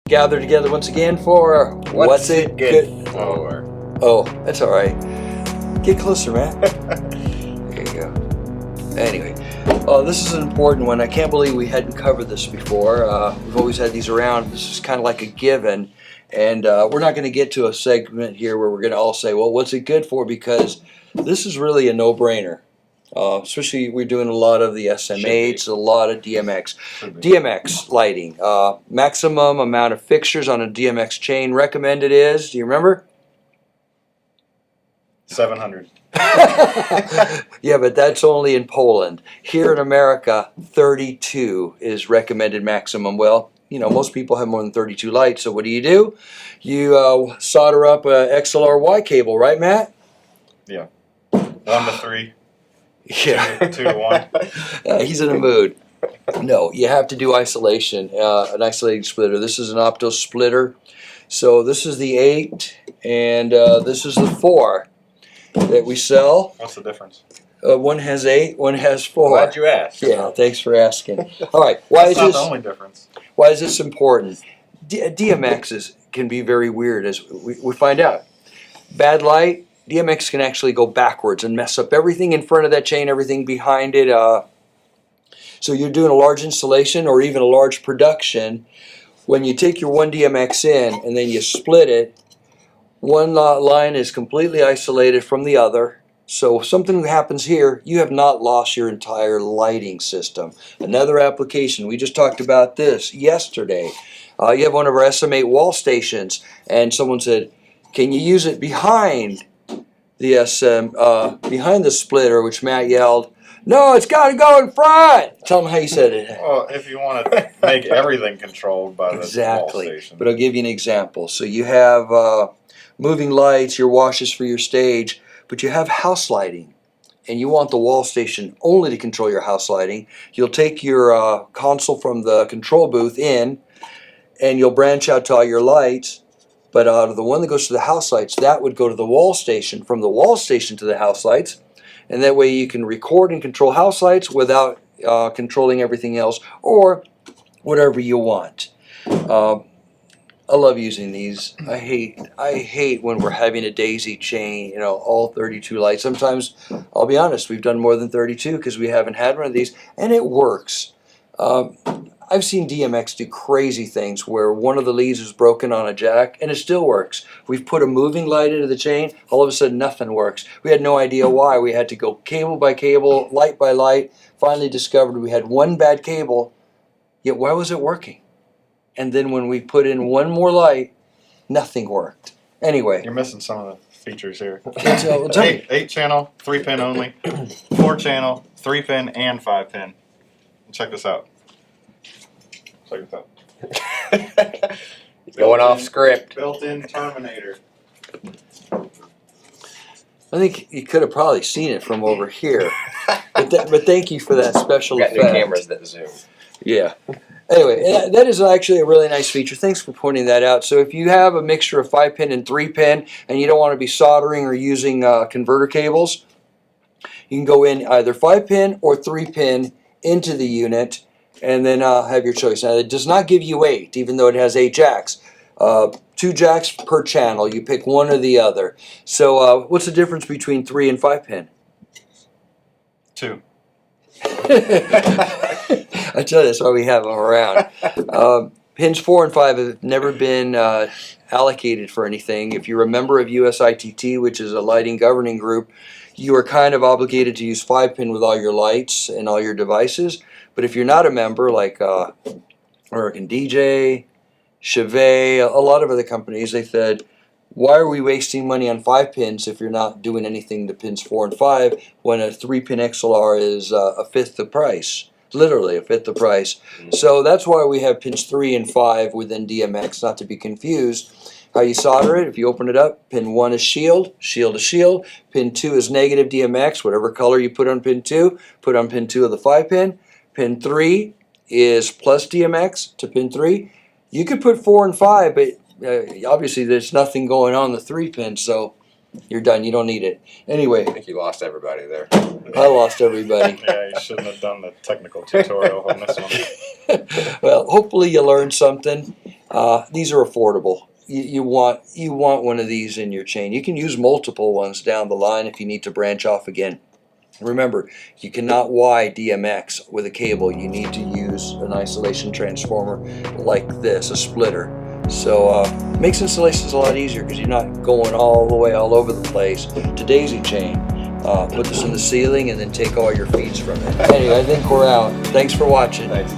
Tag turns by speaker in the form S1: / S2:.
S1: gathered together once again for
S2: What's it good for?
S1: Oh, that's all right. Get closer, man. There you go. Anyway, this is an important one. I can't believe we hadn't covered this before. We've always had these around. This is kind of like a given. And we're not going to get to a segment here where we're going to all say, well, what's it good for? Because this is really a no-brainer. Especially we're doing a lot of the SM8s, a lot of DMX. DMX lighting. Maximum amount of fixtures on a DMX chain recommended is, do you remember?
S3: 700.
S1: Yeah, but that's only in Poland. Here in America, 32 is recommended maximum. Well, you know, most people have more than 32 lights, so what do? You solder up a XLR-Y cable, right, Matt?
S3: Yeah. 1 to 3.
S1: Yeah.
S3: 2 to 1.
S1: He's in a mood. No, you have to do isolation, an isolating splitter. This is an opto splitter. So this is the 8, and this is the 4 that we sell.
S3: What's the difference?
S1: One has 8, one has 4.
S2: Glad you asked.
S1: Yeah, thanks for asking. All right, why
S3: That's not the only difference.
S1: Why is this important? DMXs can be very weird, as we find out. Bad light, DMX can actually go backwards and mess up everything in front of that chain, everything behind it. So you're doing a large installation or even a large production. When you take your one DMX in and then you split it, one line is completely isolated from the other. So if something happens here, you have not lost your entire lighting system. Another application, we just talked about this yesterday. You have one of our SM8 wall stations, and someone said, can you use it behind the behind the splitter, which Matt yelled, no, it's got to go in front. Tell them how you said it.
S3: Well, if you want to make everything controlled by the wall station.
S1: But I'll give you an example. So you have moving lights, your washes for your stage, but you have house lighting, and you want the wall station only to control your house lighting. You'll take your console from the control booth in, and you'll branch out to all your lights. But out of the one that goes to the house lights, that would go to the wall station, from the wall station to the house lights. And that way you can record and control house lights without controlling everything else, or whatever you want. I love using these. I hate when we're having a daisy chain, you know, all 32 lights. Sometimes, I'll be honest, we've done more than 32 because we haven't had one of these, and it works. I've seen DMX do crazy things where one of the leads is broken on a jack and it still works. We've put a moving light into the chain, all of a sudden nothing works. We had no idea why. We had to go cable by cable, light by light, finally discovered we had one bad cable, yet why was it working? And then when we put in one more light, nothing worked. Anyway.
S3: You're missing some of the features here.
S1: 8
S3: channel, 3-pin only, 4 channel, 3-pin, and 5-pin. Check this out. Check this out.
S2: Going off script.
S3: Built-in Terminator.
S1: I think you could have probably seen it from over here. But thank you for that special
S2: Got
S1: effect.
S2: new cameras that zoom.
S1: Yeah. Anyway, that is actually a really nice feature. Thanks for pointing that out. So if you have a mixture of 5-pin and 3-pin and you don't want to be soldering or using converter cables, you can go in either 5-pin or 3-pin into the unit and then have your choice. Now, it does not give you 8, even though it has 8 jacks. 2 jacks per channel. You pick one or the other. So what's the difference between 3 and 5-pin?
S3: 2.
S1: I tell you, that's why we have them around. Pins 4 and 5 have never been allocated for anything. If you're a member of USITT, which is a lighting governing group, you are kind of obligated to use 5-pin with all your lights and all your devices. But if you're not a member, like American DJ, Chevet, a lot of other companies, they said, why are we wasting money on 5-pins if you're not doing anything to pins 4 and 5 when a 3-pin XLR is a fifth the price? Literally a fifth the price. So that's why we have pins 3 and 5 within DMX, not to be confused. How you solder it, if you open it up, pin 1 is shield, shield to shield. Pin 2 is negative DMX, whatever color you put on pin 2, put on pin 2 of the 5-pin. Pin 3 is plus DMX to pin 3. You could put 4 and 5, but obviously there's nothing going on the 3-pin, so you're done. You don't need it. Anyway.
S2: I think you lost everybody there.
S1: I lost everybody.
S3: Yeah, you shouldn't have done the technical tutorial on this one.
S1: Well, hopefully you learned something. These are affordable. You want one of these in your chain. You can use multiple ones down the line if you need to branch off again. Remember, you cannot wire DMX with a cable. You need to use an isolation transformer like this, a splitter. So makes installations a lot easier because you're not going all the way all over the place to daisy chain. Put this in the ceiling and then take all your feeds from it. Anyway, I think we're out. Thanks for watching.
S2: Thanks.